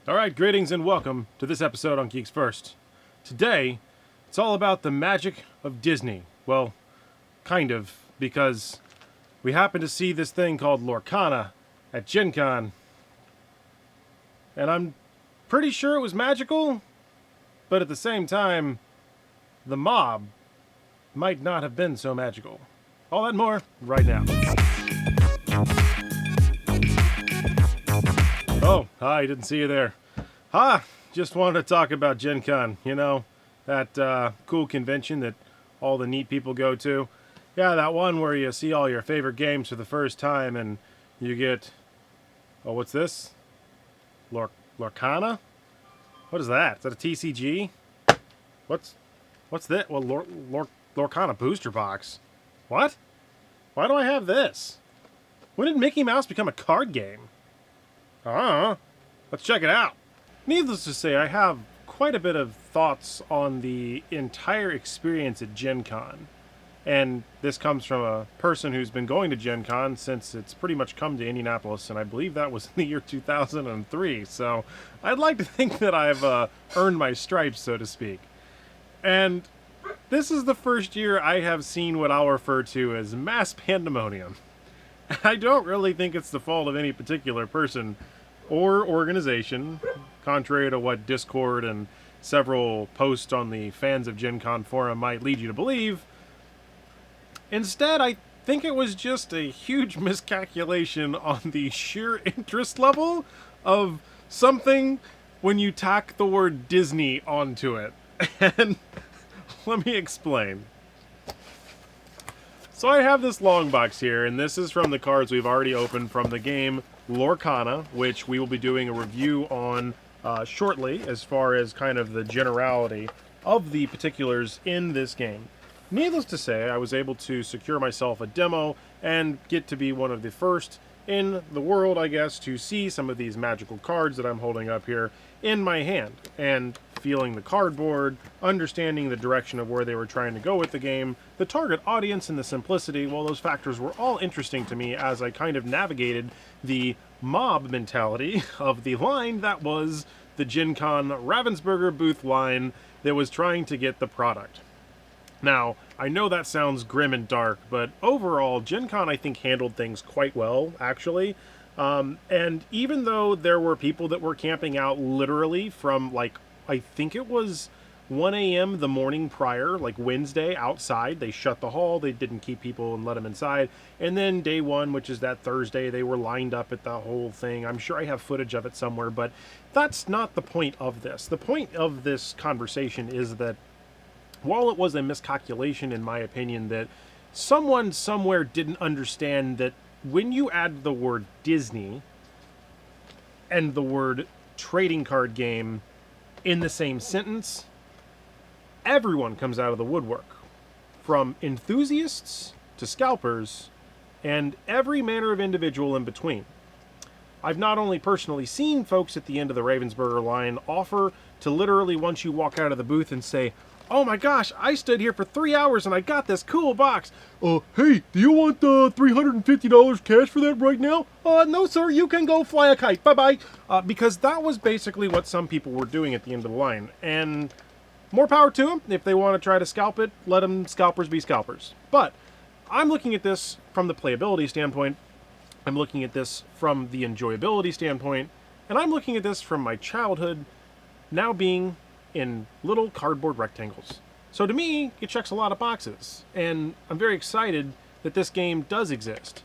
Alright, greetings and welcome to this episode on Geeks First. Today, it's all about the magic of Disney. Well, kind of, because we happened to see this thing called Lorcana at Gen Con. And I'm pretty sure it was magical, but at the same time, the mob might not have been so magical. All that and more right now. Oh, hi, didn't see you there. Just wanted to talk about Gen Con, you know, that cool convention that all the neat people go to. Yeah, that one where you see all your favorite games for the first time and you get... Oh, what's this? Lorcana? What is that? Is that a TCG? What's that? Well, Lorcana booster box. What? Why do I have this? When did Mickey Mouse become a card game? Let's check it out. Needless to say, I have quite a bit of thoughts on the entire experience at Gen Con. And this comes from a person who's been going to Gen Con since it's pretty much come to Indianapolis, and I believe that was in the year 2003. So I'd like to think that I've earned my stripes, so to speak. And this is the first year I have seen what I'll refer to as mass pandemonium. I don't really think it's the fault of any particular person or organization, contrary to what Discord and several posts on the Fans of Gen Con forum might lead you to believe. Instead, I think it was just a huge miscalculation on the sheer interest level of something when you tack the word Disney onto it. And let me explain. So I have this long box here, and this is from the cards we've already opened from the game Lorcana, which we will be doing a review on shortly, as far as kind of the generality of the particulars in this game. Needless to say, I was able to secure myself a demo and get to be one of the first in the world, I guess, to see some of these magical cards that I'm holding up here in my hand, and feeling the cardboard, understanding the direction of where they were trying to go with the game, the target audience and the simplicity. Well, those factors were all interesting to me as I kind of navigated the mob mentality of the line that was the Gen Con Ravensburger booth line that was trying to get the product. Now, I know that sounds grim and dark, but overall, Gen Con, I think, handled things quite well, actually. And even though there were people that were camping out literally from, like, I think it was 1 a.m. the morning prior, like Wednesday, outside. They shut the hall, they didn't keep people and let them inside. And then day one, which is that Thursday, they were lined up at the whole thing. I'm sure I have footage of it somewhere, but that's not the point of this. The point of this conversation is that while it was a miscalculation, in my opinion, that someone somewhere didn't understand that when you add the word Disney and the word trading card game in the same sentence, everyone comes out of the woodwork, from enthusiasts to scalpers and every manner of individual in between. I've not only personally seen folks at the end of the Ravensburger line offer to literally, once you walk out of the booth, and say, "Oh my gosh, I stood here for 3 hours and I got this cool box. Hey, do you want $350 cash for that right now? No, sir, you can go fly a kite. Bye-bye." Because that was basically what some people were doing at the end of the line. And more power to them. If they want to try to scalp it, let them scalpers be scalpers. But I'm looking at this from the playability standpoint. I'm looking at this from the enjoyability standpoint. And I'm looking at this from my childhood now being in little cardboard rectangles. So to me, it checks a lot of boxes, and I'm very excited that this game does exist.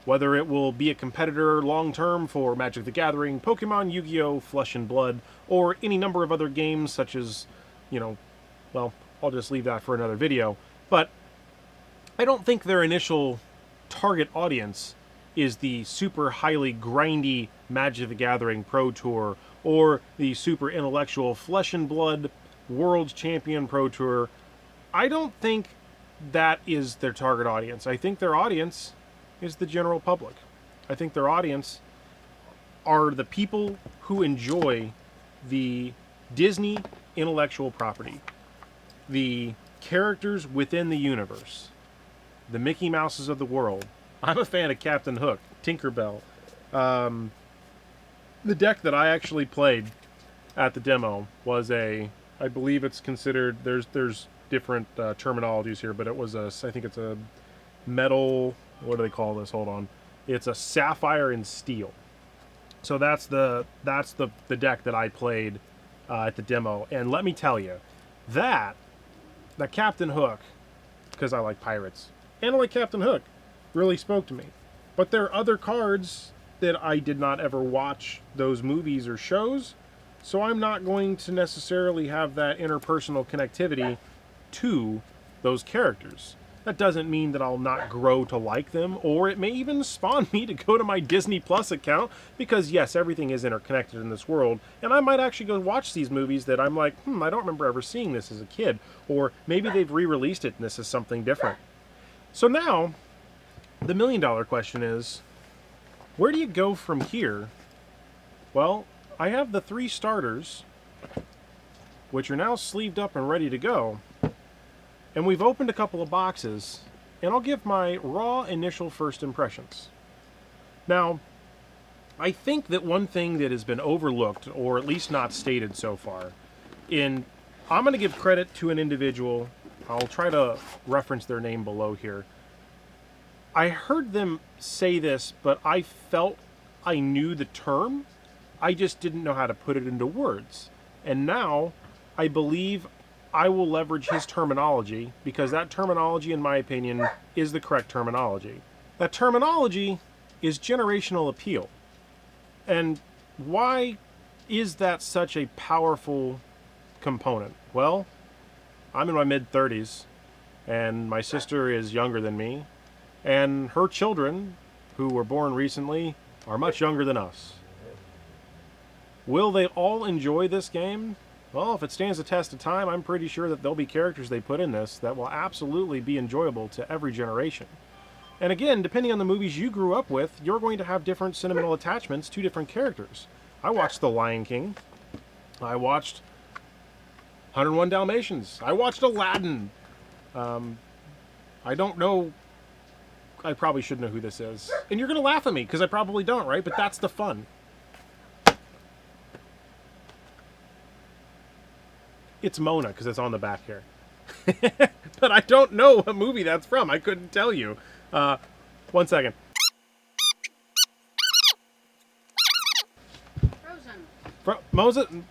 Whether it will be a competitor long-term for Magic the Gathering, Pokemon, Yu-Gi-Oh!, Flesh and Blood, or any number of other games such as, well, I'll just leave that for another video. But I don't think their initial target audience is the super highly grindy Magic the Gathering Pro Tour or the super intellectual Flesh and Blood World Champion Pro Tour. I don't think that is their target audience. I think their audience is the general public. I think their audience are the people who enjoy the Disney intellectual property, the characters within the universe, the Mickey Mouses of the world. I'm a fan of Captain Hook, Tinkerbell. The deck that I actually played at the demo was I believe it's considered, there's different terminologies here, but it was I think it's a metal, what do they call this? Hold on. It's a sapphire and steel. So that's the deck that I played at the demo. And let me tell you, that Captain Hook, because I like pirates, and I like Captain Hook, really spoke to me. But there are other cards that I did not ever watch those movies or shows, so I'm not going to necessarily have that interpersonal connectivity to those characters. That doesn't mean that I'll not grow to like them, or it may even spawn me to go to my Disney Plus account, because yes, everything is interconnected in this world, and I might actually go watch these movies that I'm like, I don't remember ever seeing this as a kid, or maybe they've re-released it and this is something different. So now, the $1 million question is, where do you go from here? Well, I have the 3 starters, which are now sleeved up and ready to go. And we've opened a couple of boxes, and I'll give my raw initial first impressions. Now, I think that one thing that has been overlooked, or at least not stated so far, I'm going to give credit to an individual. I'll try to reference their name below here. I heard them say this, but I felt I knew the term. I just didn't know how to put it into words. And now, I believe I will leverage his terminology, because that terminology, in my opinion, is the correct terminology. That terminology is generational appeal. And why is that such a powerful component? Well, I'm in my mid-30s, and my sister is younger than me, and her children, who were born recently, are much younger than us. Will they all enjoy this game? Well, if it stands the test of time, I'm pretty sure that there'll be characters they put in this that will absolutely be enjoyable to every generation. And again, depending on the movies you grew up with, you're going to have different sentimental attachments to different characters. I watched The Lion King. I watched 101 Dalmatians. I watched Aladdin. I don't know. I probably should know who this is. And you're going to laugh at me, because I probably don't, right? But that's the fun. It's Mona, because it's on the back here. But I don't know what movie that's from. I couldn't tell you. 1 second. Frozen.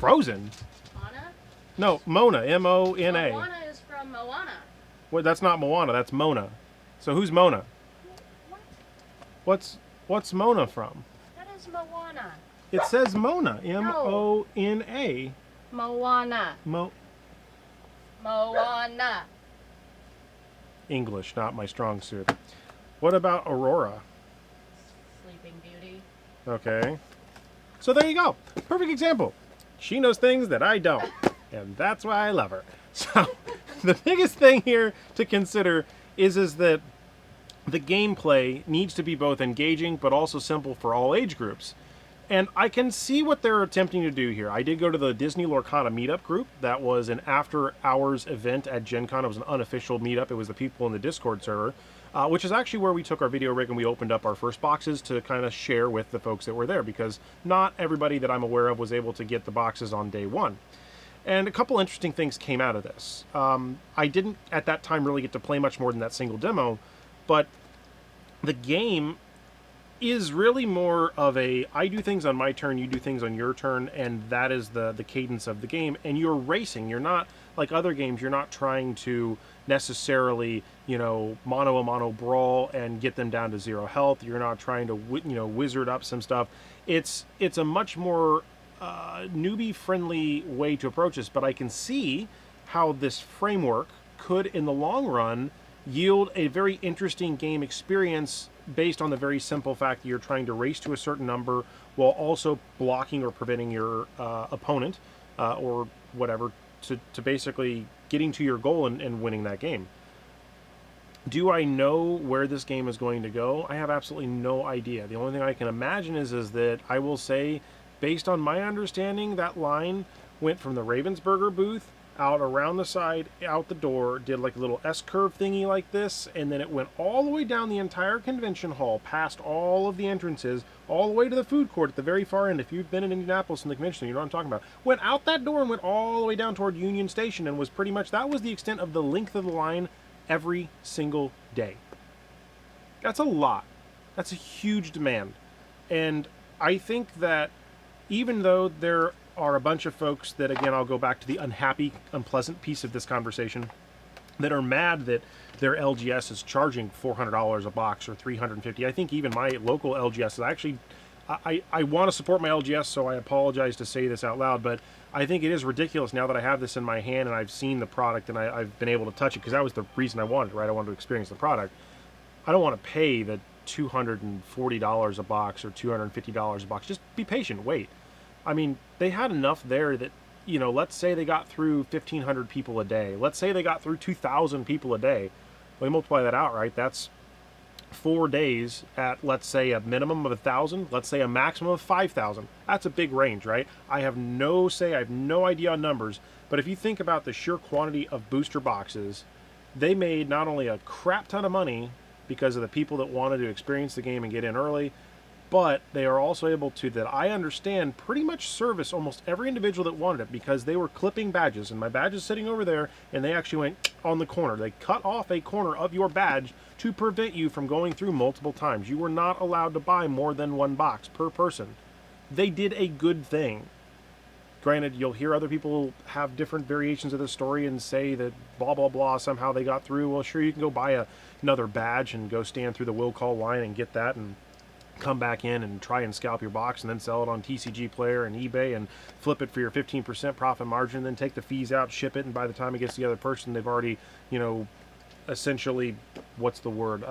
Frozen? Mona? No, Mona. M-O-N-A. Moana is from Moana. Well, that's not Moana. That's Mona. So who's Mona? What? What's Mona from? That is Moana. It says Mona. M-O-N-A. Moana. Moana. English, not my strong suit. What about Aurora? Sleeping Beauty. Okay. So there you go. Perfect example. She knows things that I don't. And that's why I love her. So the biggest thing here to consider is that the gameplay needs to be both engaging but also simple for all age groups. And I can see what they're attempting to do here. I did go to the Disney Lorcana meetup group. That was an after-hours event at Gen Con. It was an unofficial meetup. It was the people in the Discord server, which is actually where we took our video rig and we opened up our first boxes to kind of share with the folks that were there, because not everybody that I'm aware of was able to get the boxes on day one. And a couple interesting things came out of this. I didn't, at that time, really get to play much more than that single demo, but the game is really more of a, I do things on my turn, you do things on your turn, and that is the cadence of the game. And you're racing. You're not, like other games, you're not trying to necessarily, mano-a-mano brawl and get them down to 0 health. You're not trying to, wizard up some stuff. It's a much more newbie-friendly way to approach this, but I can see how this framework could, in the long run, yield a very interesting game experience based on the very simple fact that you're trying to race to a certain number while also blocking or preventing your opponent or whatever to basically getting to your goal and winning that game. Do I know where this game is going to go? I have absolutely no idea. The only thing I can imagine is that I will say, based on my understanding, that line went from the Ravensburger booth out around the side, out the door, did like a little S-curve thingy like this, and then it went all the way down the entire convention hall, past all of the entrances, all the way to the food court at the very far end. If you've been in Indianapolis in the convention, you know what I'm talking about. Went out that door and went all the way down toward Union Station, and was pretty much, that was the extent of the length of the line every single day. That's a lot. That's a huge demand. And I think that even though there are a bunch of folks that, again, I'll go back to the unhappy, unpleasant piece of this conversation, that are mad that their LGS is charging $400 a box or $350. I think even my local LGS is actually, I want to support my LGS, so I apologize to say this out loud, but I think it is ridiculous now that I have this in my hand and I've seen the product and I've been able to touch it, because that was the reason I wanted it, right? I wanted to experience the product. I don't want to pay the $240 a box or $250 a box. Just be patient, wait. I mean, they had enough there that, you know, let's say they got through 1,500 people a day. Let's say they got through 2,000 people a day. We multiply that out, right? That's 4 days at, let's say, a minimum of 1,000. Let's say a maximum of 5,000. That's a big range, right? I have no say. I have no idea on numbers. But if you think about the sheer quantity of booster boxes, they made not only a crap ton of money because of the people that wanted to experience the game and get in early, but they are also able to, that I understand, pretty much service almost every individual that wanted it, because they were clipping badges, and my badge is sitting over there, and they actually went on the corner. They cut off a corner of your badge to prevent you from going through multiple times. You were not allowed to buy more than one box per person. They did a good thing. Granted, you'll hear other people have different variations of the story and say that blah, blah, blah, somehow they got through. Well, sure, you can go buy another badge and go stand through the will call line and get that and come back in and try and scalp your box and then sell it on TCG Player and eBay and flip it for your 15% profit margin, then take the fees out, ship it, and by the time it gets to the other person, they've already, you know, essentially, what's the word?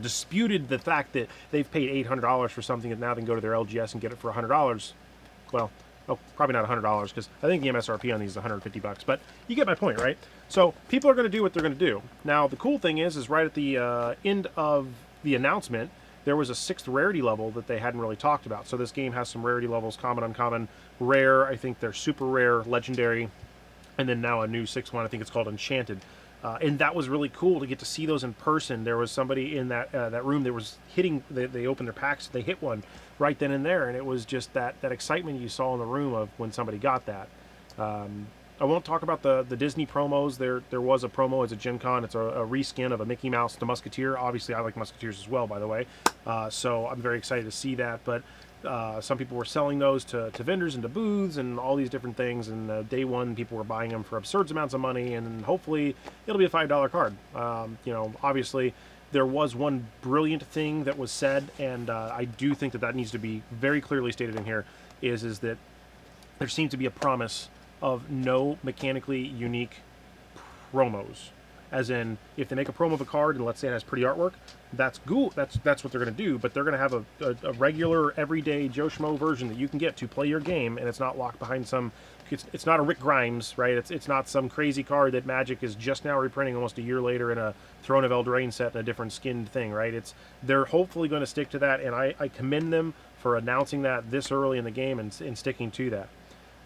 Disputed the fact that they've paid $800 for something, and now they can go to their LGS and get it for $100. Well, probably not $100, because I think the MSRP on these is $150, but you get my point, right? So people are going to do what they're going to do. Now, the cool thing is right at the end of the announcement, there was a 6th rarity level that they hadn't really talked about. So this game has some rarity levels: common, uncommon, rare. I think they're super rare, legendary, and then now a new 6th one. I think it's called enchanted. And that was really cool to get to see those in person. There was somebody in that room that was hitting. They opened their packs. They hit one right then and there, and it was just that excitement you saw in the room of when somebody got that. I won't talk about the Disney promos. There was a promo as a Gen Con. It's a reskin of a Mickey Mouse to Musketeer. Obviously, I like Musketeers as well, by the way. So I'm very excited to see that. But some people were selling those to vendors and to booths and all these different things. And day one, people were buying them for absurd amounts of money. And hopefully, it'll be a $5 card. You know, obviously, there was one brilliant thing that was said, and I do think that needs to be very clearly stated in here, is that there seems to be a promise of no mechanically unique promos. As in, if they make a promo of a card and let's say it has pretty artwork, that's cool. That's what they're going to do. But they're going to have a regular, everyday Joe Schmo version that you can get to play your game, and it's not locked behind some. It's not a Rick Grimes, right? It's not some crazy card that Magic is just now reprinting almost a year later in a Throne of Eldraine set and a different skinned thing, right? They're hopefully going to stick to that, and I commend them for announcing that this early in the game and sticking to that.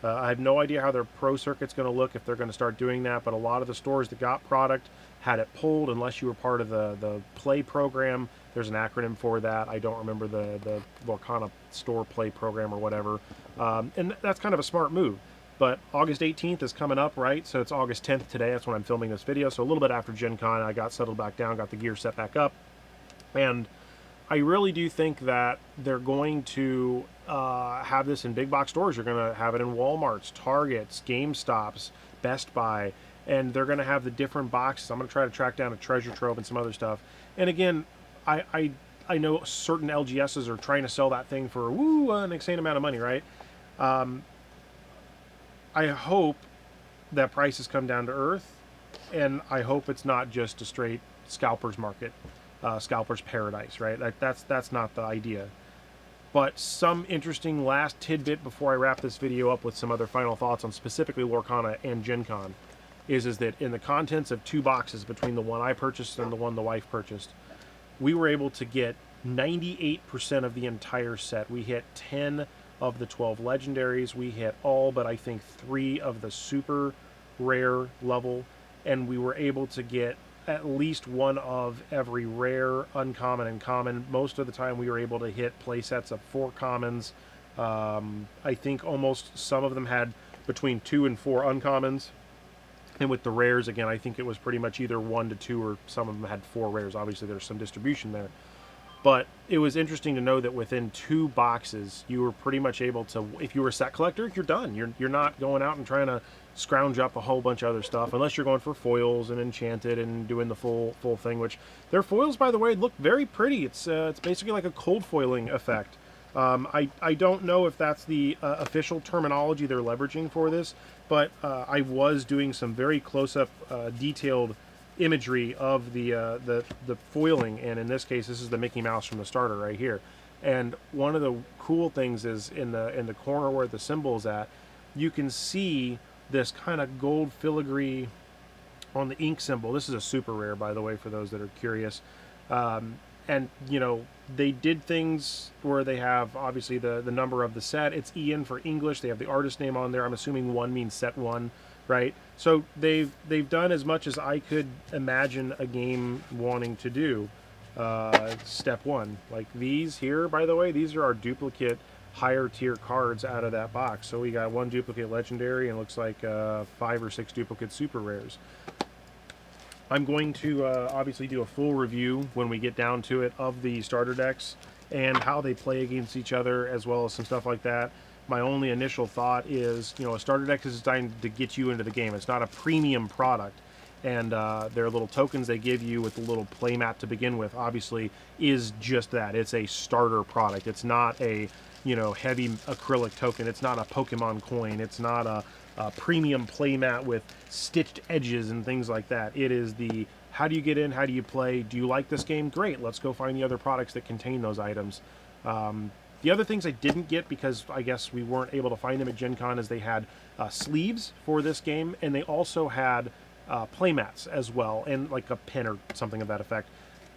I have no idea how their pro circuit's going to look if they're going to start doing that, but a lot of the stores that got product had it pulled unless you were part of the play program. There's an acronym for that. I don't remember the Lorcana store play program or whatever. And that's kind of a smart move. But August 18th is coming up, right? So it's August 10th today. That's when I'm filming this video. So a little bit after Gen Con, I got settled back down, got the gear set back up. And I really do think that they're going to have this in big box stores. You're going to have it in Walmarts, Targets, GameStops, Best Buy, and they're going to have the different boxes. I'm going to try to track down a treasure trove and some other stuff. And again, I know certain LGSs are trying to sell that thing for an insane amount of money, right? I hope that prices come down to earth, and I hope it's not just a straight scalper's market. Scalper's paradise, right? That's not the idea. But some interesting last tidbit before I wrap this video up with some other final thoughts on specifically Lorcana and Gen Con is that in the contents of 2 boxes between the one I purchased and the one the wife purchased, we were able to get 98% of the entire set. We hit 10 of the 12 legendaries. We hit all but I think 3 of the super rare level, and we were able to get at least one of every rare, uncommon, and common. Most of the time we were able to hit play sets of 4 commons. I think almost some of them had between 2 and 4 uncommons. And with the rares, again, I think it was pretty much either 1 to 2, or some of them had 4 rares. Obviously, there's some distribution there. But it was interesting to know that within 2 boxes, you were pretty much able to, if you were a set collector, you're done. You're not going out and trying to scrounge up a whole bunch of other stuff, unless you're going for foils and enchanted and doing the full thing, which their foils, by the way, look very pretty. It's basically like a cold foiling effect. I don't know if that's the official terminology they're leveraging for this, but I was doing some very close-up, detailed imagery of the foiling, and in this case, this is the Mickey Mouse from the starter right here. And one of the cool things is in the corner where the symbol is at, you can see this kind of gold filigree on the ink symbol. This is a super rare, by the way, for those that are curious. And, you know, they did things where they have, obviously, the number of the set. It's Ian for English. They have the artist name on there. I'm assuming 1 means set 1, right? So they've done as much as I could imagine a game wanting to do. Step 1. Like these here, by the way, these are our duplicate higher tier cards out of that box. So we got 1 duplicate legendary and looks like 5 or 6 duplicate super rares. I'm going to obviously do a full review when we get down to it of the starter decks and how they play against each other, as well as some stuff like that. My only initial thought is, you know, a starter deck is designed to get you into the game. It's not a premium product. And their little tokens they give you with the little playmat to begin with, obviously, is just that. It's a starter product. It's not a, you know, heavy acrylic token. It's not a Pokemon coin. It's not a premium playmat with stitched edges and things like that. It is the, how do you get in? How do you play? Do you like this game? Great. Let's go find the other products that contain those items. The other things I didn't get, because I guess we weren't able to find them at Gen Con, is they had sleeves for this game, and they also had playmats as well, and like a pin or something of that effect.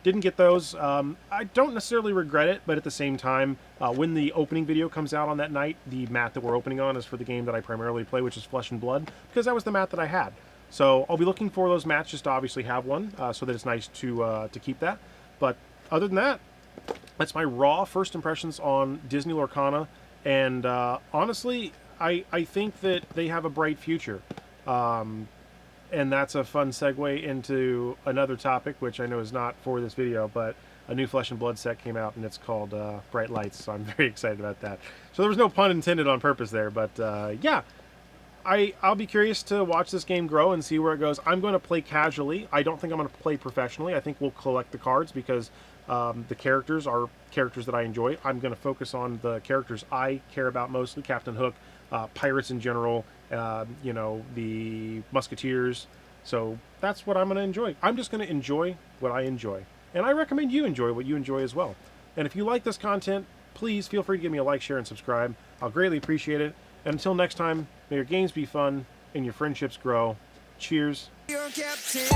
Didn't get those. I don't necessarily regret it, but at the same time, when the opening video comes out on that night, the mat that we're opening on is for the game that I primarily play, which is Flesh and Blood, because that was the mat that I had. So I'll be looking for those mats just to obviously have one, so that it's nice to keep that. But other than that, that's my raw first impressions on Disney Lorcana, and honestly, I think that they have a bright future. And that's a fun segue into another topic, which I know is not for this video, but a new Flesh and Blood set came out, and it's called Bright Lights, so I'm very excited about that. So there was no pun intended on purpose there, but yeah, I'll be curious to watch this game grow and see where it goes. I'm going to play casually. I don't think I'm going to play professionally. I think we'll collect the cards because the characters are characters that I enjoy. I'm going to focus on the characters I care about mostly, Captain Hook, pirates in general, you know, the Musketeers. So that's what I'm going to enjoy. I'm just going to enjoy what I enjoy. And I recommend you enjoy what you enjoy as well. And if you like this content, please feel free to give me a like, share, and subscribe. I'll greatly appreciate it. And until next time, may your games be fun and your friendships grow. Cheers. Your captain.